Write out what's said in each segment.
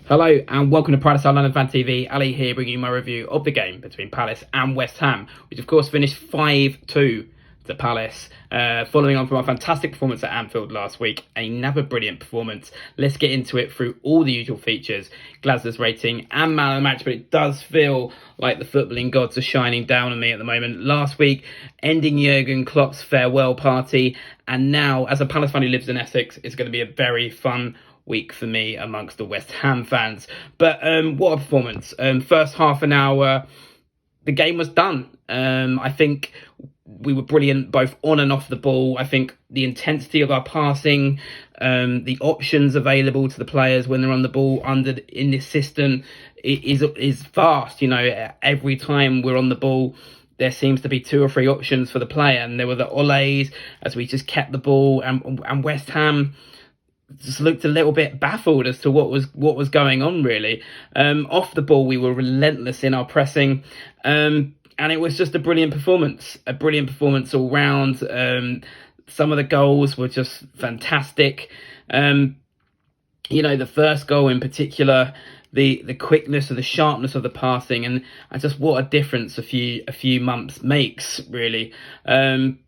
Hello and welcome to Pride of South London Fan TV. Ali here bringing you my review of the game between Palace and West Ham, which of course finished 5-2 to Palace, following on from our fantastic performance at Anfield last week. Another brilliant performance. Let's get into it through all the usual features, Glasner's rating and man of the match, but it does feel like the footballing gods are shining down on me at the moment. Last week, ending Jurgen Klopp's farewell party, and now, as a Palace fan who lives in Essex, it's going to be a very fun week for me amongst the West Ham fans. But what a performance. First half an hour, the game was done. I think we were brilliant both on and off the ball. I think the intensity of our passing, the options available to the players when they're on the ball in this system is vast. You know, every time we're on the ball, there seems to be 2 or 3 options for the player, and there were the Ole's as we just kept the ball, and West Ham just looked a little bit baffled as to what was going on, really. Off the ball, we were relentless in our pressing, and it was just a brilliant performance all round. Some of the goals were just fantastic. The first goal in particular, the quickness and the sharpness of the passing, and just what a difference a few months makes, really. Obviously,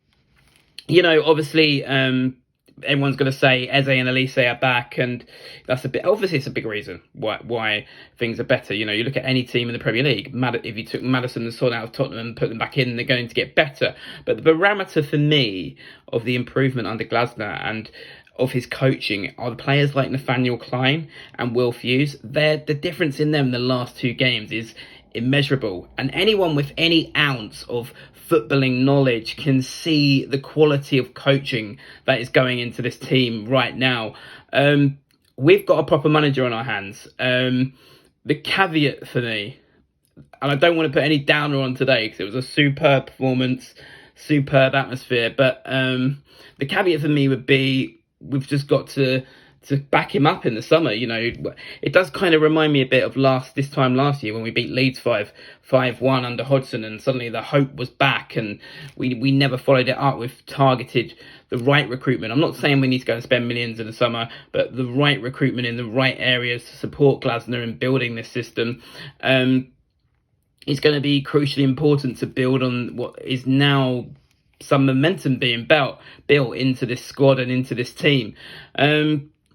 everyone's going to say Eze and Elise are back, and obviously it's a big reason why things are better. You look at any team in the Premier League. If you took Maddison and Son out of Tottenham and put them back in, they're going to get better. But the barometer for me of the improvement under Glasner and of his coaching are the players like Nathaniel Klein and Will Hughes. The difference in them in the last 2 games is immeasurable, and anyone with any ounce of footballing knowledge can see the quality of coaching that is going into this team right now. We've got a proper manager on our hands. The caveat for me, and I don't want to put any downer on today because it was a superb performance, superb atmosphere, but the caveat for me would be we've just got to back him up in the summer. It does kind of remind me a bit of this time last year when we beat Leeds 5-1 under Hodgson, and suddenly the hope was back, and we never followed it up with the right recruitment. I'm not saying we need to go and spend millions in the summer, but the right recruitment in the right areas to support Glasner in building this system is going to be crucially important to build on what is now some momentum being built into this squad and into this team.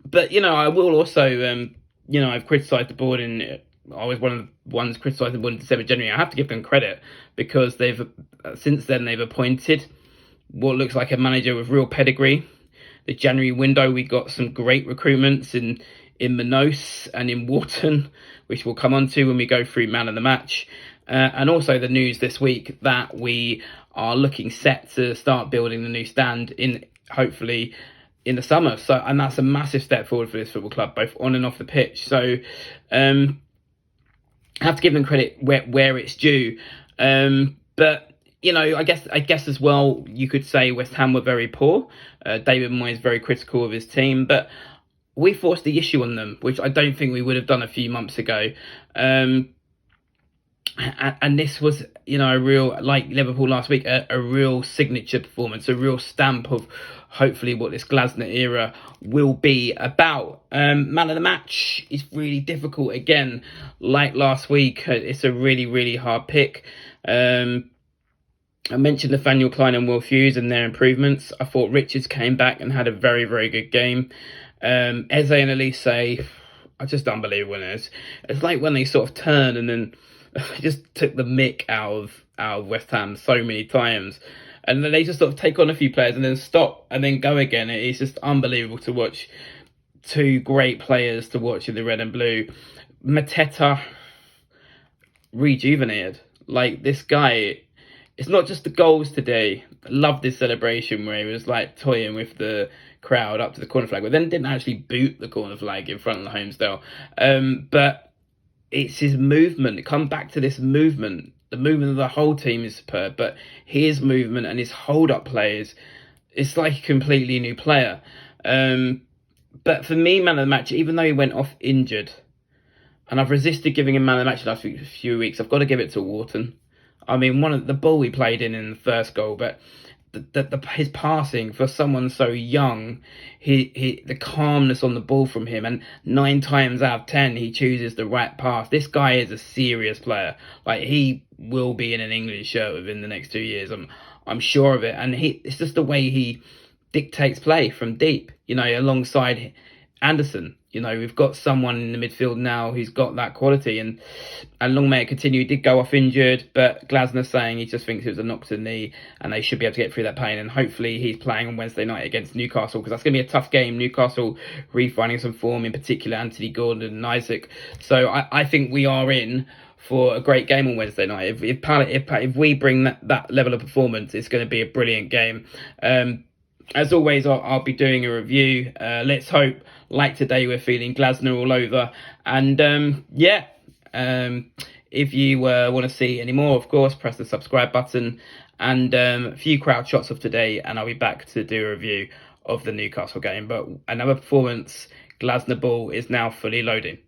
But, I will also, I've criticised the board, and I was one of the ones criticising the board in December, January. I have to give them credit because since then they've appointed what looks like a manager with real pedigree. The January window, we got some great recruitments in Manos and in Wharton, which we'll come on to when we go through man of the match. And also the news this week that we are looking set to start building the new stand hopefully in the summer. And that's a massive step forward for this football club, both on and off the pitch. So I have to give them credit where it's due. But I guess as well, you could say West Ham were very poor. David Moyes very critical of his team, but we forced the issue on them, which I don't think we would have done a few months ago. And this was, a real, like Liverpool last week, a real signature performance, a real stamp of hopefully what this Glasner era will be about. Man of the match is really difficult. Again, like last week, it's a really, really hard pick. I mentioned Nathaniel Klein and Will Hughes and their improvements. I thought Richards came back and had a very, very good game. Eze and Elise are just unbelievable. It's like when they sort of turn and then just took the mick out of West Ham so many times, and then they just sort of take on a few players and then stop and then go again. It's just unbelievable to watch. 2 great players to watch in the red and blue. Mateta rejuvenated. Like, this guy, it's not just the goals today. I loved this celebration where he was like toying with the crowd up to the corner flag, but then didn't actually boot the corner flag in front of the Homesdale. But it's his movement. Come back to this movement. The movement of the whole team is superb, but his movement and his hold-up plays, it's like a completely new player. But for me, man of the match, even though he went off injured, and I've resisted giving him man of the match the last few weeks, I've got to give it to Wharton. I mean, one of the ball he played in the first goal, but his passing for someone so young, the calmness on the ball from him, and 9 times out of 10 he chooses the right pass. This guy is a serious player. Like, he will be in an England shirt within the next 2 years. I'm sure of it. And it's just the way he dictates play from deep, alongside Anderson. We've got someone in the midfield now who's got that quality, and long may it continue. He did go off injured, but Glasner's saying he just thinks it was a knock to the knee and they should be able to get through that pain, and hopefully he's playing on Wednesday night against Newcastle, because that's going to be a tough game. Newcastle refinding some form, in particular Anthony Gordon and Isaac. So I think we are in for a great game on Wednesday night. If we bring that level of performance, it's going to be a brilliant game. As always, I'll be doing a review. Let's hope, like today, we're feeling Glasner all over. And if you want to see any more, of course, press the subscribe button. And a few crowd shots of today, and I'll be back to do a review of the Newcastle game. But another performance, Glasner ball is now fully loading.